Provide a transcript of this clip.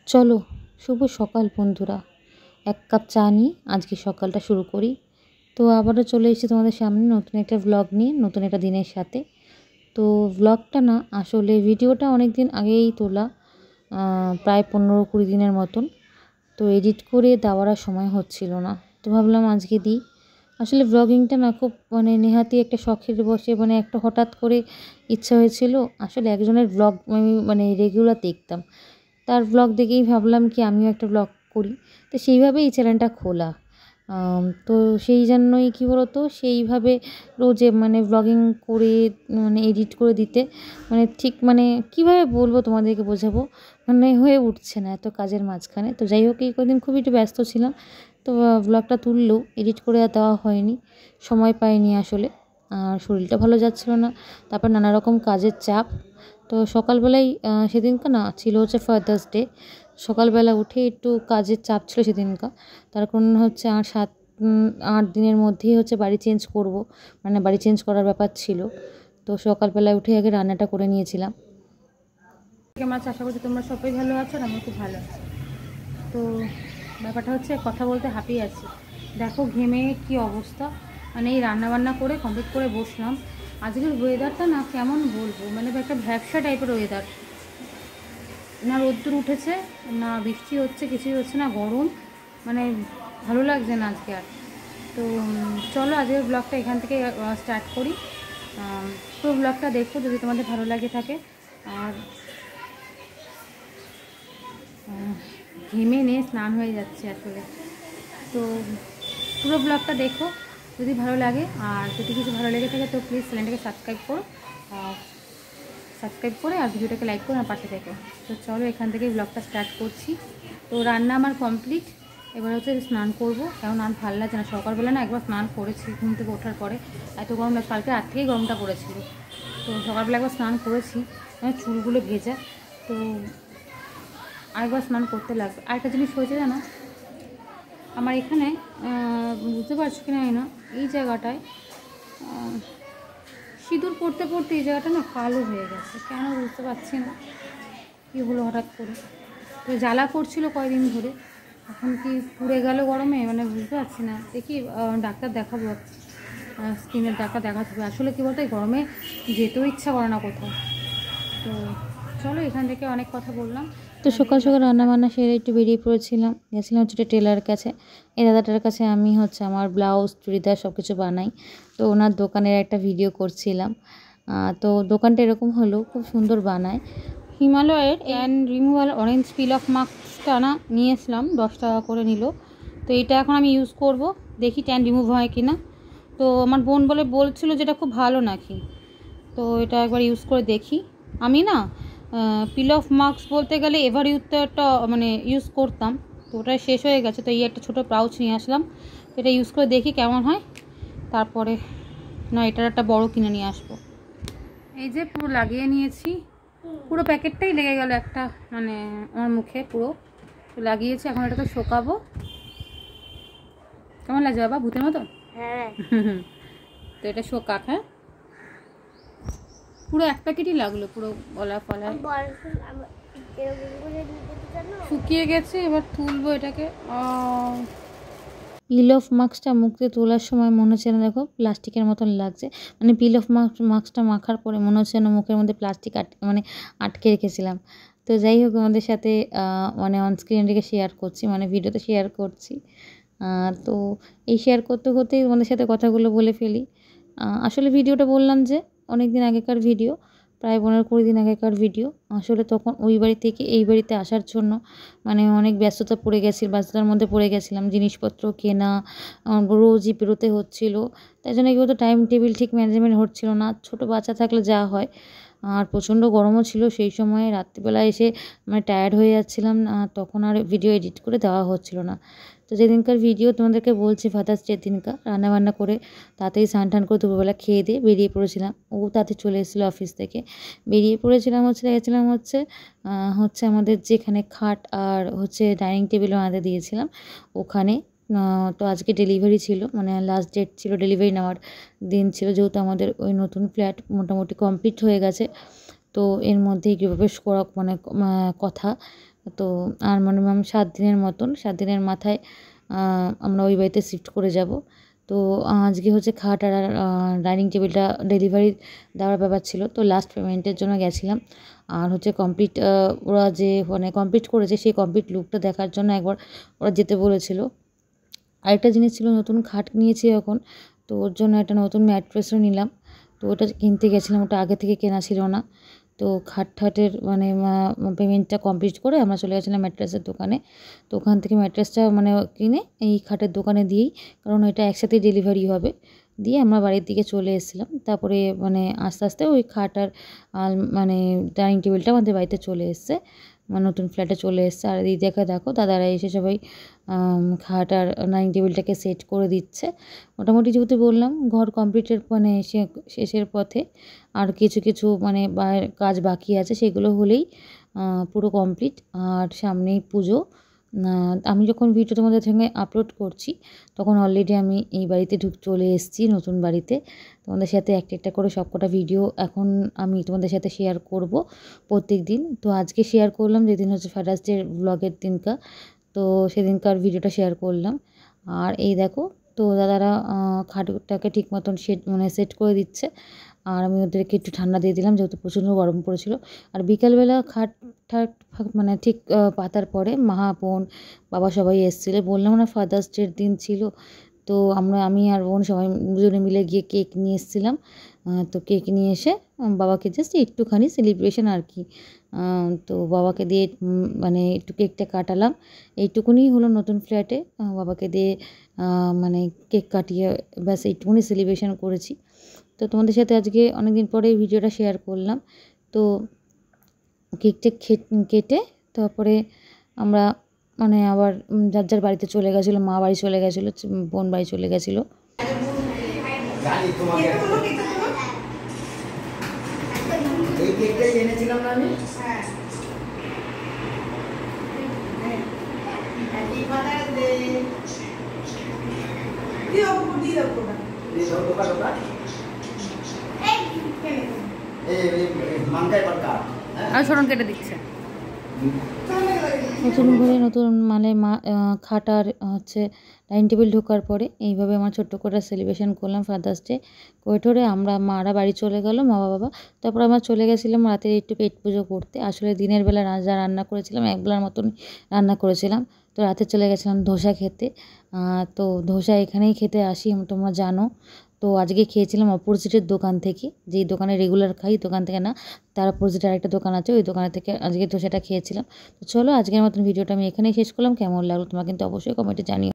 চলো শুভ সকাল বন্ধুরা, এক কাপ চা নিয়ে আজকে সকালটা শুরু করি। তো আবারও চলে এসেছি তোমাদের সামনে নতুন একটা ভ্লগ নিয়ে, নতুন একটা দিনের সাথে। তো ভ্লগটা না, আসলে ভিডিওটা অনেক দিন আগেই তোলা, প্রায় 15-20 দিনের মতন। তো এডিট করে দেওয়ার আর সময় হচ্ছিল না, তো ভাবলাম আজকে দিই। আসলে ভ্লগিংটা না খুব নেহাতি একটা শখের বসে একটা হঠাৎ করে ইচ্ছা হয়েছিল। আসলে একজনের ভ্লগ আমি রেগুলার দেখতাম, তার ভ্লগ দেখেই ভাবলাম কি আমিও একটা ভ্লগ করি। তো সেইভাবেই এই চ্যানেলটা খোলা। তো সেই জন্যই কী বলতো, সেইভাবে রোজে ভ্লগিং করে এডিট করে দিতে ঠিক কীভাবে বলবো তোমাদেরকে বোঝাবো, হয়ে উঠছে না এত কাজের মাঝখানে। তো যাই হোক, এই কদিন খুবই একটু ব্যস্ত ছিলাম, তো ভ্লগটা তুললেও এডিট করে আর দেওয়া হয়নি, সময় পাইনি আসলে। আর শরীরটা ভালো যাচ্ছিল না, তারপর নানা রকম কাজের চাপ। তো সকালবেলায় সেদিনকা না ছিল হচ্ছে ফাদার্স ডে। সকালবেলা উঠে একটু কাজের চাপ ছিল সেদিনকা, তার কারণ হচ্ছে 8 দিনের মধ্যেই হচ্ছে বাড়ি চেঞ্জ করব, বাড়ি চেঞ্জ করার ব্যাপার ছিল। তো সকালবেলায় উঠে আগে রান্নাটা করে নিয়েছিলাম। মাছ আশা করছি তোমরা সবাই ভালো আছো, আর আমি খুব ভালো আছি। তো ব্যাপারটা হচ্ছে কথা বলতে হাঁপিয়ে আছি, দেখো ঘেমে কি অবস্থা। এই রান্নাবান্না করে কমপ্লিট করে বসলাম। আজকের ওয়েদারটা না কেমন বলবো, একটা ভ্যাবসা টাইপের ওয়েদার। না রোদ্দুর উঠেছে, না বৃষ্টি হচ্ছে, কিছুই হচ্ছে না, গরম, ভালো লাগছে না আজকে আর। তো চলো আজকের ব্লগটা এখান থেকে স্টার্ট করি। পুরো ব্লগটা দেখো যদি তোমাদের ভালো লাগে থাকে। আর ঘেমে নিয়ে স্নান হয়ে যাচ্ছে আসলে। তো পুরো ব্লগটা দেখো যদি ভালো লাগে, আর যদি কিছু ভালো লেগে থাকে তো প্লিজ চ্যানেলটাকে সাবস্ক্রাইব করো, সাবস্ক্রাইব করে আর ভিডিওটাকে লাইক করো আর পাশে থেকো। তো চলো এখান থেকে ব্লগটা স্টার্ট করছি। তো রান্না আমার কমপ্লিট, এবার হচ্ছে স্নান করবো, কারণ আর ভালো লাগছে না। সকালবেলা না একবার স্নান করেছি ঘুম থেকে ওঠার পরে, এত গরম লাগছে, কালকে রাত থেকেই গরমটা পড়েছিল। তো সকালবেলা একবার স্নান করেছি, চুলগুলো ভেজা, তো আরেকবার স্নান করতে লাগবে। আরেকটা জিনিস হয়েছে জানো, আমার এখানে বুঝতে পারছো কি না, এই জায়গাটায় সিঁদুর পড়তে পড়তে এই জায়গাটা না কালো হয়ে গেছে, কেন বুঝতে পারছি না কী হলো হঠাৎ করে। তো জ্বালা করছিল কয়েকদিন ধরে, এখন কি পুড়ে গেল গরমে, বুঝতে পারছি না। দেখি ডাক্তার দেখাবো, স্কিনের ডাক্তার দেখাতে হবে। আসলে কী বলতো, এই গরমে যেতেও ইচ্ছা করে না কোথাও। তো চলো এখান থেকে অনেক কথা বললাম। তো সকাল সকাল রান্নাবান্না সেরে একটু বেরিয়ে পড়েছিলাম, গেছিলাম হচ্ছে টেলারের কাছে। এই দাদাটার কাছে আমি হচ্ছে আমার ব্লাউজ চুড়িদার সব কিছু বানাই। তো ওনার দোকানের একটা ভিডিও করছিলাম। তো দোকানটা এরকম হলো, খুব সুন্দর বানায়। হিমালয়ের and removal orange peel off মাস্কটা না নিয়ে এসলাম, 10 টাকা করে নিল। তো এটা এখন আমি ইউজ করব, দেখি ট্যান রিমুভ হয় কি না। তো আমার বোন বলছিল যেটা খুব ভালো নাকি, তো এটা একবার ইউজ করে দেখি। আমি না পিল অফ মাস্ক বলতে গেলে এভার ইউজটা একটা ইউজ করতাম, তো ওটা শেষ হয়ে গেছে। তো এই একটা ছোটো পাউচ নিয়ে আসলাম, এটা ইউজ করে দেখি কেমন হয়, তারপরে না এটার একটা বড় কিনে নিয়ে আসবো। এই যে পুরো লাগিয়ে নিয়েছি, পুরো প্যাকেটটাই লেগে গেল একটা, আমার মুখে পুরো লাগিয়েছি। এখন এটাকে শোকাবো। কেমন লাগছে বাবা, ভূতের মতো? হ্যাঁ। তো এটা শোকাক, হ্যাঁ পুরো এক প্যাকেটই লাগলো, পুরো গলা ফলায় শুকিয়ে গেছে। এবার তুলবো এটাকে। পিল অফ মাস্কটা মুখে তোলার সময় মনে হচ্ছে না, দেখো প্লাস্টিকের মতন লাগছে। পিল অফ মাস্কটা মাখার পরে মনে হচ্ছে না মুখের মধ্যে প্লাস্টিক আটকে রেখেছিলাম। তো যাই হোক, আমাদের সাথে অনস্ক্রিন রেখে শেয়ার করছি, ভিডিওতে শেয়ার করছি। তো এই শেয়ার করতে করতেই তোমাদের সাথে কথাগুলো বলে ফেলি। আসলে ভিডিওটা বললাম যে অনেক দিন আগেকার ভিডিও, প্রায় 15-20 দিন আগেকার ভিডিও। আসলে তখন ওই বাড়ি থেকে এই বাড়িতে আসার জন্য অনেক ব্যস্ততার মধ্যে পড়ে গেছিলাম। জিনিসপত্র কেনা, রোজই বেরোতে হচ্ছিলো, তাই জন্য কি বলতো, টাইম টেবিল ঠিক ম্যানেজমেন্ট হচ্ছিলো না। ছোটো বাচ্চা থাকলে যা হয়, আর প্রচণ্ড গরমও ছিল সেই সময়। রাত্রিবেলা এসে টায়ার্ড হয়ে যাচ্ছিলাম, তখন আর ভিডিও এডিট করে দেওয়া হচ্ছিলো না। তো যেদিনকার ভিডিও তোমাদেরকে বলছি, ফাদার্স ডের দিনকার, রান্নাবান্না করে তাতেই স্নান টান করে দুপুরবেলা খেয়ে দিয়ে বেরিয়ে পড়েছিলাম। ও তাতে চলে এসেছিলো অফিস থেকে, বেরিয়ে পড়েছিলাম গেছিলাম হচ্ছে আমাদের যেখানে খাট আর হচ্ছে ডাইনিং টেবিল বানাতে দিয়েছিলাম ওখানে। তো আজকে ডেলিভারি ছিল, লাস্ট ডেট ছিল, ডেলিভারি নেওয়ার দিন ছিল, যেহেতু আমাদের ওই নতুন ফ্ল্যাট মোটামুটি কমপ্লিট হয়ে গেছে। তো এর মধ্যে গৃহপ্রবেশ করা কথা। তো আর মিনিমাম 7 দিনের মতন, 7 দিনের মাথায় আমরা ওই বাড়িতে শিফট করে যাব। তো আজকে হচ্ছে খাট আর ডাইনিং টেবিলটা ডেলিভারি দেওয়ার ব্যাপার ছিল, তো লাস্ট পেমেন্টের জন্য গেছিলাম। আর হচ্ছে কমপ্লিট ওরা যে মানে কমপ্লিট করেছে সেই কমপ্লিট লুকটা দেখার জন্য একবার ওরা যেতে বলেছিল। আরেকটা জিনিস ছিল, নতুন খাট নিয়েছি এখন, তো ওর জন্য একটা নতুন ম্যাট্রেসও নিলাম। তো ওটা কিনতে গেছিলাম, ওটা আগে থেকে কেনা ছিল না। তো খাটের মানে পেমেন্টটা কমপ্লিট করে আমরা চলে গেছিলাম ম্যাট্রেসের দোকানে। তো ওখান থেকে ম্যাট্রেসটা মানে কিনে এই খাটের দোকানে দিয়েই, কারণ এটা একসাথে ডেলিভারি হবে, দিয়ে আমরা বাড়ির দিকে চলে এসেছিলাম। তারপরে মানে আস্তে আস্তে ওই খাট আর মানে ডাইনিং টেবিলটা আমাদের বাড়িতে চলে এসছে, মানে নতুন ফ্ল্যাটে চলে এসছে। আর এই দেখো দাদারা এসে সবাই খাট আর ডাইনিং টেবিলটাকে সেট করে দিচ্ছে। মোটামুটি যেহেতু বললাম ঘর কমপ্লিটের মানে শেষের পথে, আর কিছু কিছু মানে কাজ বাকি আছে, সেগুলো হলেই পুরো কমপ্লিট। আর সামনেই পুজো। আমি যখন ভিডিও তোমাদের সঙ্গে আপলোড করছি তখন অলরেডি আমি এই বাড়িতে চলে এসেছি, নতুন বাড়িতে। তোমাদের সাথে একটা একটা করে সবকটা ভিডিও এখন আমি তোমাদের সাথে শেয়ার করব প্রত্যেক দিন। তো আজকে শেয়ার করলাম যেদিন হচ্ছে ফাদার্স ডে ব্লগের দিনকার, তো সেদিনকার ভিডিওটা শেয়ার করলাম। আর এই দেখো, তো দাদারা খাটটাকে ঠিক মতন সেট করে দিচ্ছে। আর আমি ওদেরকে একটু ঠান্ডা দিয়ে দিলাম, যেহেতু প্রচণ্ড গরম পড়েছিল। আর বিকালবেলা খাট ঠাট মানে ঠিক পাতার পরে মা, বোন, বাবা সবাই এসেছিলো। বললাম না ফাদার্স ডের দিন ছিল, তো আমি আর বোন সবাই দুজনে মিলে গিয়ে কেক নিয়ে এসেছিলাম। তো কেক নিয়ে এসে বাবাকে জাস্ট একটুখানি সেলিব্রেশন আর কি, তো বাবাকে দিয়ে মানে একটু কেকটা কাটালাম। এইটুকুনি হলো নতুন ফ্ল্যাটে বাবাকে দিয়ে মানে কেক কাটিয়ে ব্যাস এইটুকুনি সেলিব্রেশন করেছি। তো তোমাদের সাথে আজকে অনেক দিন পরে এই ভিডিওটা শেয়ার করলাম। তো কেকটা কেটে তারপরে আমরা মানে আবার যার যার বাড়িতে চলে গেছিলো, মা বাড়ি চলে গেছিলো, বোন বাড়ি চলে গেছিলো। এই কেকটাই এনেছিলাম না আমি। আর শরণ কেটে দিচ্ছে। নতুন ঘরে নতুন মানে খাট আর হচ্ছে ডাইনিং টেবিল ঢোকার পরে এইভাবে আমার ছোট্ট করে সেলিব্রেশন করলাম ফাদার্স ডে করে। আমরা মারা বাড়ি চলে গেল, মা বাবা। তারপর আমরা চলে গেছিলাম রাতে একটু পেট পুজো করতে। আসলে দিনের বেলা যা রান্না করেছিলাম একবেলার মতন রান্না করেছিলাম। তো রাতে চলে গেছিলাম ধোসা খেতে। তো ধোসা এখানেই খেতে আসি, তোমরা জানো। তো আজকে খেয়েছিলাম অপোজিটের দোকান থেকে, যেই দোকানে রেগুলার খাই দোকান থেকে না, তার অপোজিটে আরেকটা দোকান আছে, ওই দোকানের থেকে আজকে ধোসাটা খেয়েছিলাম। তো চলো আজকের মতন ভিডিওটা আমি এখানেই শেষ করলাম। কেমন লাগলো তোমরা কিন্তু অবশ্যই কমেন্টে জানিও।